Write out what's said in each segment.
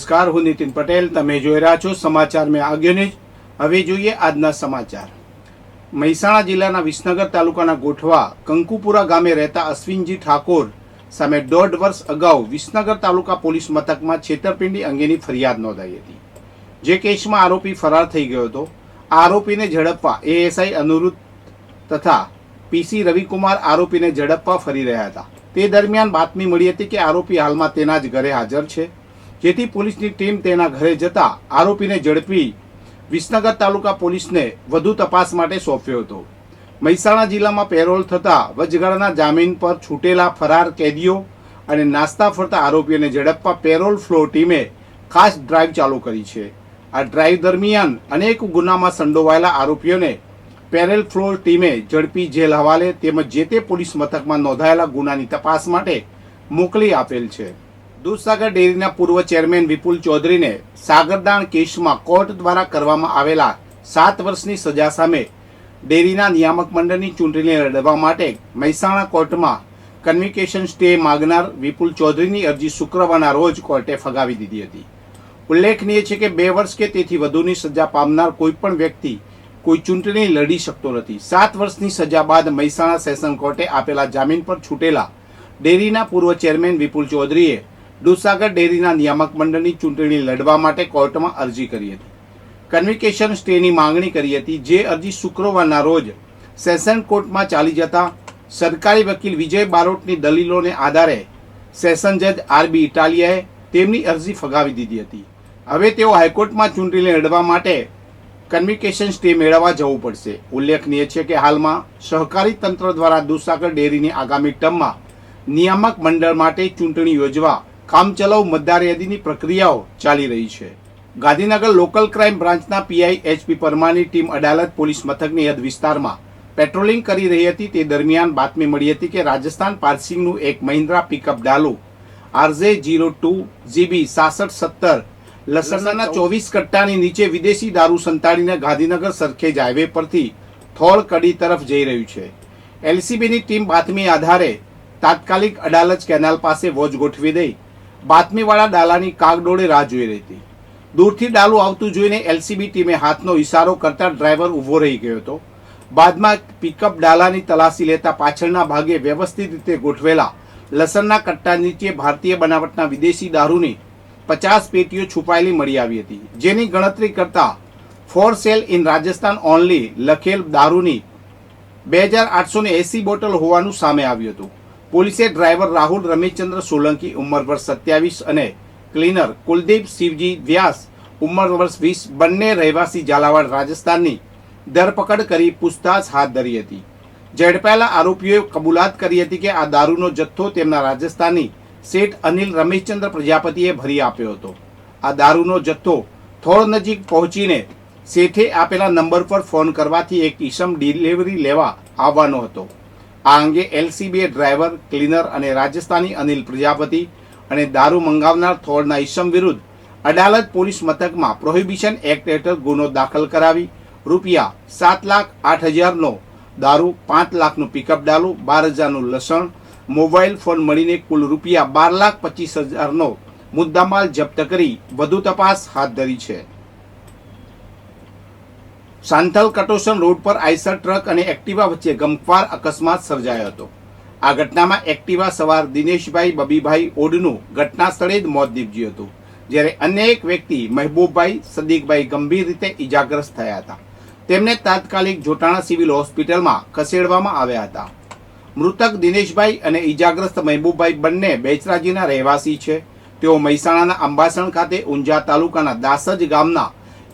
નમસ્કાર, હું નીતિન પટેલ. તમે જોઈ રહ્યા છો સમાચાર મેં આગળ ન્યૂઝ. હવે જોઈએ આજના સમાચાર. મહેસાણા જિલ્લાના વિસનગર તાલુકાના ગોઠવા કંકુપુરા ગામે રહેતા અશ્વિનજી ઠાકોર સામે 1.5 વર્ષ અગાઉ વિસનગર તાલુકા પોલીસ મથકમાં છેતરપિંડી અંગેની ફરિયાદ નોંધાઈ હતી. જે કેસમાં આરોપી ફરાર થઈ ગયો હતો. આરોપીને ઝડપવા એએસઆઈ અનુરુદ્ધ તથા પીસી રવિકુમાર આરોપીને ઝડપવા ફરી રહ્યા હતા. તે દરમિયાન બાતમી મળી હતી કે આરોપી હાલમાં તેના જ ઘરે હાજર છે, જેથી પોલીસની ટીમ તેના ઘરે જતા આરોપીને ઝડપી વિસનગર તાલુકા પોલીસને વધુ તપાસ માટે સોંપ્યો હતો. મહેસાણા જિલ્લામાં પેરોલ થતા વચગાળાના જામીન પર છૂટેલા ફરાર કેદીઓ અને નાસ્તા ફરતા આરોપીઓને ઝડપવા પેરોલ ફ્લો ટીમે ખાસ ડ્રાઈવ ચાલુ કરી છે. આ ડ્રાઈવ દરમિયાન અનેક ગુનામાં સંડોવાયેલા આરોપીઓને પેરેલ ફ્લો ટીમે ઝડપી જેલ હવાલે તેમજ જે તે પોલીસ મથકમાં નોંધાયેલા ગુનાની તપાસ માટે મોકલી આપેલ છે. દૂધસાગર ડેરીના પૂર્વ ચેરમેન વિપુલ ચૌધરીને સાગરદાણ કેસમાં કોર્ટ દ્વારા કરવામાં આવેલા 7 વર્ષની સજા સામે ડેરીના નિયામક મંડળની ચૂંટણી લડવા માટે મહેસાણા કોર્ટમાં કન્વિકેશન સ્ટે માંગનાર વિપુલ ચૌધરીની અરજી શુક્રવારના રોજ કોર્ટે ફગાવી દીધી હતી. ઉલ્લેખનીય છે કે 2 વર્ષ કે તેથી વધુની સજા પામનાર કોઈ પણ વ્યક્તિ કોઈ ચૂંટણી લડી શકતો નથી. 7 વર્ષની સજા બાદ મહેસાણા સેશન કોર્ટે આપેલા જામીન પર છૂટેલા ડેરીના પૂર્વ ચેરમેન વિપુલ ચૌધરીએ દૂધસાગર ડેરીના નિયામક મંડળની ચૂંટણી લડવા માટે કોર્ટમાં અરજી કરી હતી. કન્વિકેશન સ્ટેની માંગણી કરી હતી, જે અરજી શુક્રવારના રોજ સેશન કોર્ટમાં ચાલી જતા સરકારી વકીલ વિજય બારોટની દલીલોને આધારે સેશન જજ આરબી ઇટાલિયાએ તેમની અરજી ફગાવી દીધી હતી. હવે તેઓ હાઈકોર્ટમાં ચૂંટણી લડવા માટે કન્વિકેશન સ્ટે મેળવવા જવું પડશે. ઉલ્લેખનીય છે કે હાલમાં સહકારી તંત્ર દ્વારા દૂધસાગર ડેરીની આગામી ટર્મમાં નિયામક મંડળ માટે ચૂંટણી યોજવા કામચલાઉ મતદાર યાદીની પ્રક્રિયાઓ ચાલી રહી છે. ગાંધીનગર લોકલ ક્રાઇમ બ્રાન્ચના પીઆઈ એચપી પરમારની ટીમ અડાલત પોલીસ મથકની હદ વિસ્તારમાં પેટ્રોલિંગ કરી રહી હતી. તે દરમિયાન બાતમી મળી હતી કે રાજસ્થાન પાર્સિંગનું એક Mahindra pickup Dalu RJ02 GB 6670 લસણના 24 કટ્ટાની નીચે વિદેશી દારૂ સંતાડીને ગાંધીનગર સરખેજ હાઈવે પરથી થોળ કડી તરફ જઈ રહ્યું છે. એલસીબીની ટીમ બાતમી આધારે તાત્કાલિક અડાલજ કેનાલ પાસે વોચ ગોઠવી દઈ બાતમીવાળા ડાલાની કાગડોળે રાહ જોઈ રહી હતી. દૂરથી ડાલુ આવતું જોઈને એલસીબી ટીમે હાથનો ઇશારો કરતા ડ્રાઈવર ઊભો રહી ગયો હતો. બાદમાં પિકઅપ ડાલાની તલાશી લેતા પાછળના ભાગે વ્યવસ્થિત રીતે ગોઠવેલા લસણના કટ્ટા નીચે ભારતીય બનાવટના વિદેશી દારૂની 50 પેટીઓ છુપાયેલી મળી આવી હતી, જેની ગણતરી કરતા for sale in Rajasthan only લખેલ દારૂની 2880 બોટલ હોવાનું સામે આવ્યું હતું. પોલીસે ડ્રાઈવર રાહુલ રમેશચંદ્ર સોલંકી ઉંમર વર્ષ 27 અને ક્લીનર કુલદીપ શિવજી વ્યાસ ઉંમર વર્ષ 20 બંને રહેવાસી ઝાલાવાડ રાજસ્થાનની ધરપકડ કરી પૂછતાછ હાથ ધરી હતી. ઝડપાયેલા આરોપીઓએ કબૂલાત કરી હતી કે આ દારૂનો જથ્થો તેમના રાજસ્થાની શેઠ અનિલ રમેશચંદ્ર પ્રજાપતિએ ભરી આપ્યો હતો. આ દારૂનો જથ્થો થોળ નજીક પહોંચીને શેઠે આપેલા નંબર પર ફોન કરવાથી એક ઈસમ ડિલિવરી લેવા આવવાનો હતો. આ અંગે એલસીબીએ ડ્રાઈવર, ક્લીનર અને રાજસ્થાની અનિલ પ્રજાપતિ અને દારૂ મંગાવનાર થોળના ઈસમ વિરુદ્ધ અડાલત પોલીસ મથકમાં પ્રોહિબિશન એક્ટ હેઠળ ગુનો દાખલ કરાવી રૂપિયા 7,08,000નો દારૂ, 5 લાખનું પિકઅપ ડાલુ, 12,000નું લસણ, મોબાઈલ ફોન મળીને કુલ રૂપિયા 12,25,000નો મુદ્દામાલ જપ્ત કરી વધુ તપાસ હાથ ધરી છે. સાંથલ કટોસન રોડ પર આઈસર ટ્રક અને એક્ટિવા વચ્ચે ગમખ્વાર અકસ્માત સર્જાયો હતો. આ ઘટનામાં એક્ટિવા સવાર દિનેશભાઈ બબીભાઈ ઓડનું ઘટના સ્થળે જ મોત નીપજ્યું હતું, જ્યારે અન્ય એક વ્યક્તિ મહેબૂબભાઈ સદીકભાઈ ગંભીર રીતે ઇજાગ્રસ્ત થયા હતા. તેમને તાત્કાલિક જોટાણા સિવિલ હોસ્પિટલમાં ખસેડવામાં આવ્યા હતા. મૃતક દિનેશભાઈ અને ઇજાગ્રસ્ત મહેબૂબભાઈ બંને બેચરાજીના રહેવાસી છે. તેઓ મહેસાણાના અંબાસણ ખાતે ઊંઝા તાલુકાના દાસજ ગામના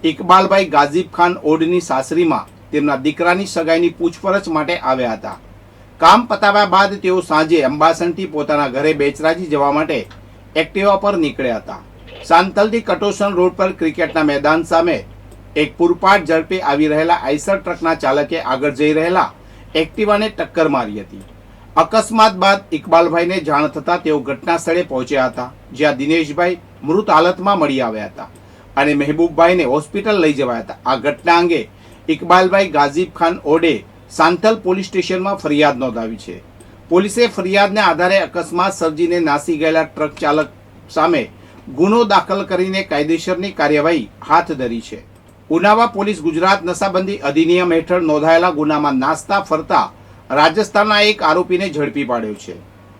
ઇકબાલભાઈ ગાઝીબ ખાન ઓડની સાસરીમાં તેમના દીકરાની સગાઈની પૂછપરછ માટે આવ્યા હતા. કામ પતાવ્યા બાદ તેઓ સાંજે અંબાસણથી પોતાના ઘરે બેચરાજી જવા માટે એક્ટિવા પર નીકળ્યા હતા. સાંતલથી કટોસન રોડ પર ક્રિકેટના મેદાન સામે એક પૂરપાટ ઝડપે આવી રહેલા આઈસર ટ્રકના ચાલકે આગળ જઈ રહેલા એક્ટિવાને ટક્કર મારી હતી. અકસ્માત બાદ ઇકબાલભાઈને જાણ થતાં તેઓ ઘટના સ્થળે પહોંચ્યા હતા, જ્યાં દિનેશભાઈ મૃત હાલતમાં મળી આવ્યા હતા અને મહેબૂબભાઈને હોસ્પિટલ લઈ જવાયા હતા. આ ઘટના અંગે ઇકબાલભાઈ ગાઝીબ ખાન ઓડે સાંથલ પોલીસ સ્ટેશનમાં ફરિયાદ નોંધાવી છે. પોલીસે ફરિયાદને આધારે અકસ્માત સર્જીને નાસી ગયેલા ટ્રક ચાલક સામે ગુનો દાખલ કરીને કાયદેસરની કાર્યવાહી હાથ ધરી છે. ઉનાવા પોલીસ ગુજરાત નશાબંધી અધિનિયમ હેઠળ નોંધાયેલા ગુનામાં નાસ્તા ફરતા રાજસ્થાનના એક આરોપીને ઝડપી પાડ્યો છે.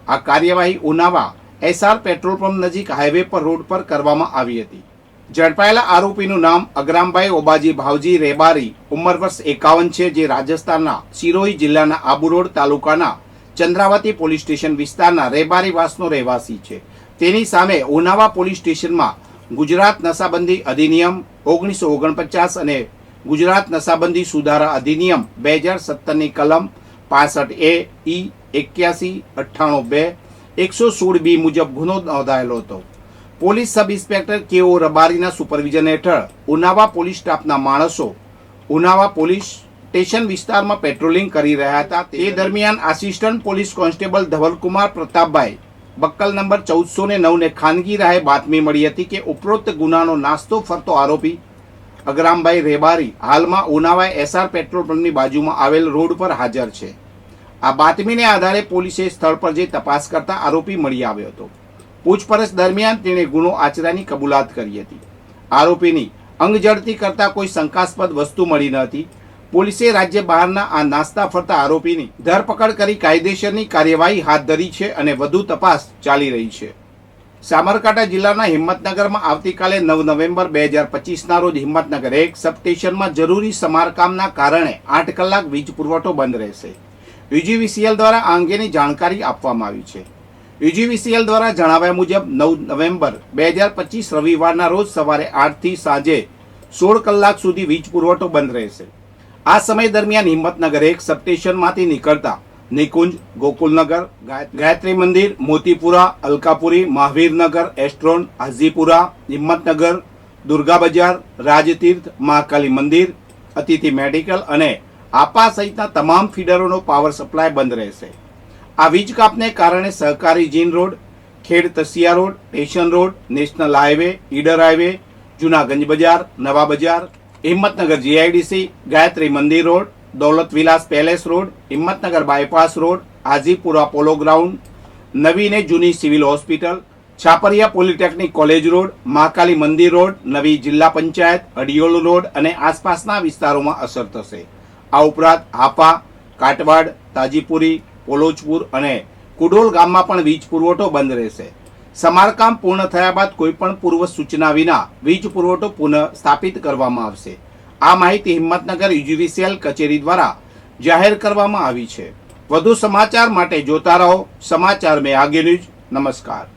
આ કાર્યવાહી ઉનાવા એસઆર પેટ્રોલ પંપ નજીક હાઈવે પર રોડ પર કરવામાં આવી હતી. ઝડપાયેલા આરોપીનું નામ અગરામભાઈ ઓબાજી ભાવજી રેબારી, ઉંમર વર્ષ 51 છે, જે રાજસ્થાનના સિરોહી જિલ્લાના આબુરોડ તાલુકાના ચંદ્રાવતી પોલીસ સ્ટેશન વિસ્તારના રેબારીવાસનો રહેવાસી છે. તેની સામે ઉનાવા પોલીસ સ્ટેશનમાં ગુજરાત નશાબંધી અધિનિયમ 1949 અને ગુજરાત નશાબંધી સુધારા અધિનિયમ 2017ની કલમ 65A, E, 81, 98B, 116B મુજબ ગુનો નોંધાયેલો હતો. Police sub inspector K O. રબારીના સુપરવિઝન હેઠળ ઉનાવા પોલીસ સ્ટાફના માણસો ઉનાવા પોલીસ સ્ટેશન વિસ્તારમાં પેટ્રોલિંગ કરી રહ્યા હતા. તે દરમિયાન assistant police constable Dhavalkumar Pratapbhai buckle number 1409 ને ખાનગી રાહે બાતમી મળી હતી કે ઉપરોક્ત ગુનાનો નાસ્તો ફરતો આરોપી અગરામભાઈ રેબારી હાલમાં ઉનાવા એસઆર પેટ્રોલ પંપની બાજુમાં આવેલ રોડ પર હાજર છે. આ બાતમીને આધારે પોલીસે સ્થળ પર જઈ તપાસ કરતા આરોપી મળી આવ્યો હતો. પૂછપરછ દરમિયાન તેણે ગુનો આચરાની કબૂલાત કરી હતી. આરોપીની અંગઝડતી કરતા કોઈ શંકાસ્પદ વસ્તુ મળી ન હતી. પોલીસે રાજ્ય બહારના આ નાસ્તા ફરતા આરોપીની ધરપકડ કરી કાયદેસરની કાર્યવાહી હાથ ધરી છે અને વધુ તપાસ ચાલી રહી છે. સાબરકાંઠા જિલ્લાના હિંમતનગરમાં આવતીકાલે 9 નવેમ્બર 2025ના રોજ હિંમતનગર 1 સબસ્ટેશનમાં જરૂરી સમારકામના કારણે 8 કલાક વીજ પુરવઠો બંધ રહેશે. યુજીવીસીએલ દ્વારા આ અંગેની જાણકારી આપવામાં આવી છે. યુજીવીસીએલ દ્વારા જણાવ્યા મુજબ 9 નવેમ્બર 2025 રવિવારના રોજ સવારે 8 થી સાંજે 16 કલાક સુધી વીજ પુરવઠો બંધ રહેશે. આ સમય દરમિયાન હિંમતનગર 1 સબસ્ટેશનમાંથી નીકળતા નિકુંજ, ગોકુલનગર, ગાયત્રી મંદિર, મોતીપુરા, અલકાપુરી, મહાવીરનગર, એસ્ટ્રોન, હાજીપુરા, હિંમતનગર, દુર્ગા બજાર, રાજતીર્થ, મહાકાલી મંદિર, અતિથિ મેડિકલ અને આપા સહિતના તમામ ફીડરોનો પાવર સપ્લાય બંધ રહેશે. આ વીજ કાપને કારણે સહકારી gin road, Khed Tasiya road, station road, national highway, Idar highway, Junaganj બજાર, નવા બજાર, હિંમતનગર જીઆઈડીસી, ગાયત્રી મંદિર road, Daulat Vilas palace road, Himmatnagar bypass road, Hajipura polo ground, નવી ને જૂની civil hospital, Chhapariya polytechnic college road, Mahakali મંદિર રોડ, નવી જિલ્લા પંચાયત, અડિયોલ રોડ અને આસપાસના વિસ્તારોમાં અસર થશે. આ ઉપરાંત હાપા, કાટવાડ, તાજીપુરી, પોલોચપુર અને કુડોલ ગામમાં પણ વીજ પુરવઠો બંધ રહેશે. સમારકામ પૂર્ણ થયા બાદ કોઈપણ પૂર્વ સૂચના વિના વીજ પુરવઠો પુનઃ સ્થાપિત કરવામાં આવશે. આ માહિતી હિંમતનગર યુજીવીસીએલ કચેરી દ્વારા જાહેર કરવામાં આવી છે. વધુ સમાચાર માટે જોતા રહો સમાચાર મેં આગે ન્યૂઝ. નમસ્કાર.